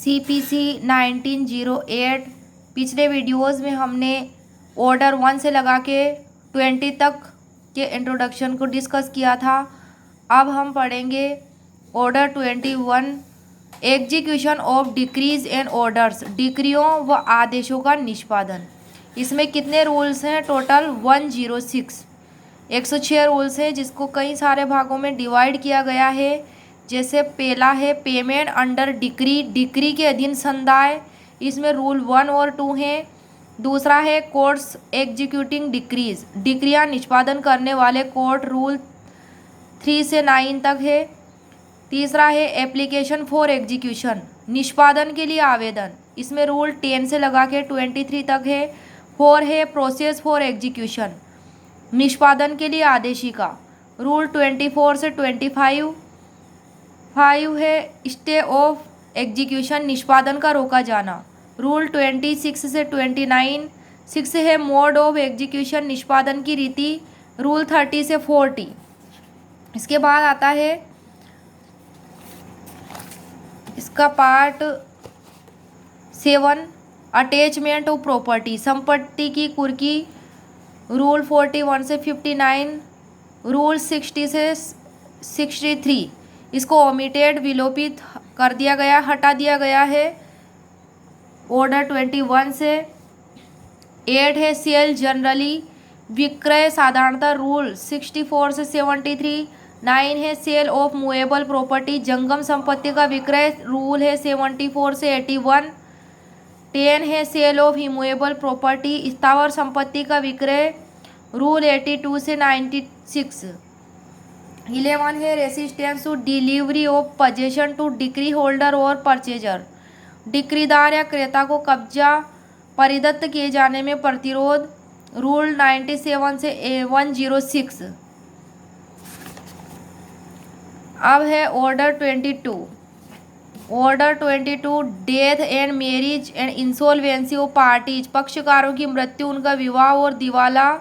CPC 1908। पिछले videos में हमने ऑर्डर 1 से लगा के 20 तक के इंट्रोडक्शन को डिस्कस किया था। अब हम पढ़ेंगे order 21, execution of decrees and orders, डिक्रियों व आदेशों का निष्पादन। इसमें कितने रूल्स हैं? टोटल 106, 106 रूल्स हैं, जिसको कई सारे भागों में डिवाइड किया गया है। जैसे पहला है पेमेंट अंडर डिक्री, डिक्री के अधीन संदाय, इसमें रूल 1 और 2 हैं। दूसरा है कोर्ट्स एग्जीक्यूटिंग डिक्रीज, डिक्रियां निष्पादन करने वाले कोर्ट, रूल 3 से 9 तक है। तीसरा है एप्लीकेशन फॉर एग्जीक्यूशन, निष्पादन के लिए आवेदन, इसमें रूल 10 से लगा के 23 तक है। 4 है प्रोसेस फॉर एग्जीक्यूशन, निष्पादन के लिए आदेशिका, रूल 24 से 25। 5 है स्टे ऑफ एग्जीक्यूशन, निष्पादन का रोका जाना, रूल 26 से 29। 6 है मोड ऑफ एग्जीक्यूशन, निष्पादन की रीति, रूल 30 से 40। इसके बाद आता है इसका पार्ट 7, अटैचमेंट ऑफ प्रॉपर्टी, संपत्ति की कुर्की, रूल 41 से 59, रूल 60 से 63। इसको ओमिटेड, विलोपित कर दिया गया, हटा दिया गया है ऑर्डर 21 से। 8 है सेल जनरली, विक्रय साधारणतः, रूल 64 से 73। 9 है सेल ऑफ मूवेबल प्रॉपर्टी, जंगम संपत्ति का विक्रय, रूल है 74 से 81। 10 है सेल ऑफ इमूवेबल प्रॉपर्टी, स्थावर संपत्ति का विक्रय, रूल 82 से 96। 11 है resistance to delivery of possession to decree holder और परचेजर, डिक्रीदार या क्रेता को कब्जा परिदत्त किए जाने में प्रतिरोध, रूल 97 से 106। अब है order 22। Order 22 death and marriage and insolvency of parties, पक्षकारों की मृत्यु, उनका विवाह और दिवाला,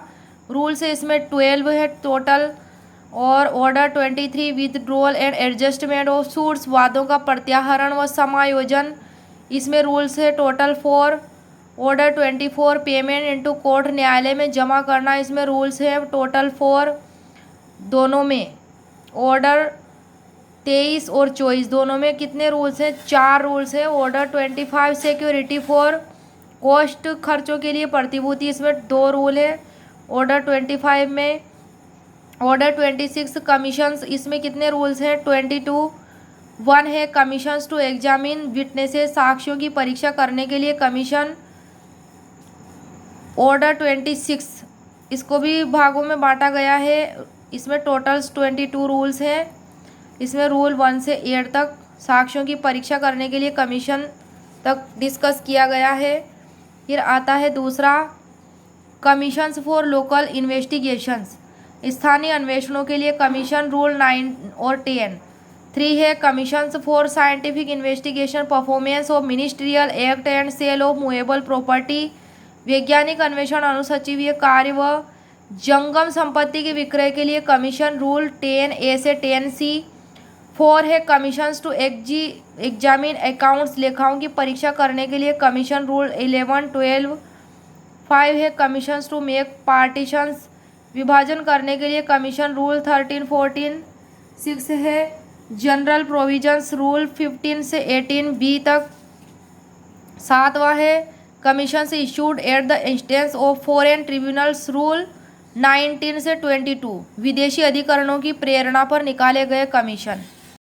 रूल से इसमें 12 है टोटल। और order 23 withdrawal and adjustment of suits, वादों का प्रत्याहरण व समायोजन, इसमें रूल्स है total 4। Order 24 payment into court, न्यायालय में जमा करना, इसमें रूल्स है टोटल 4 दोनों में। ऑर्डर 23 और 24 दोनों में कितने रूल्स हैं? 4 रूल्स हैं। ऑर्डर 25 सिक्योरिटी फॉर कॉस्ट, खर्चों के लिए प्रतिभूति, इसमें 2 रूल है ऑर्डर 25 में। ऑर्डर 26 कमीशंस, इसमें कितने रूल्स हैं? 22। 1 है कमीशंस टू एग्जामिन विटनेसेस, साक्ष्यों की परीक्षा करने के लिए कमीशन। ऑर्डर 26 इसको भी भागों में बांटा गया है, इसमें टोटल्स 22 रूल्स हैं। इसमें रूल 1 से 8 तक साक्ष्यों की परीक्षा करने के लिए कमीशन तक डिस्कस किया गया है। फिर आता है दूसरा कमीशंस फॉर लोकल इन्वेस्टिगेशंस, स्थानीय अन्वेषणों के लिए कमीशन, रूल 9 और 10। 3 है commissions for scientific investigation, performance of ministerial act and sale of movable property, वैज्ञानिक अन्वेषण, अनुसचिवीय कार्य व जंगम संपत्ति के विक्रय के लिए कमीशन, रूल 10A से 10C। 4 है कमीशंस टू एग्जामिन अकाउंट्स, लेखाओं की परीक्षा करने के लिए कमीशन, रूल 11, 12। 5 है कमीशंस टू मेक पार्टीशंस, विभाजन करने के लिए कमीशन, रूल 13, 14। 6 है जनरल प्रोविजंस, रूल 15 से 18B तक। 7वां है commissions issued at the instance of foreign tribunals, rule 19 से 22, विदेशी अधिकरणों की प्रेरणा पर निकाले गए कमीशन।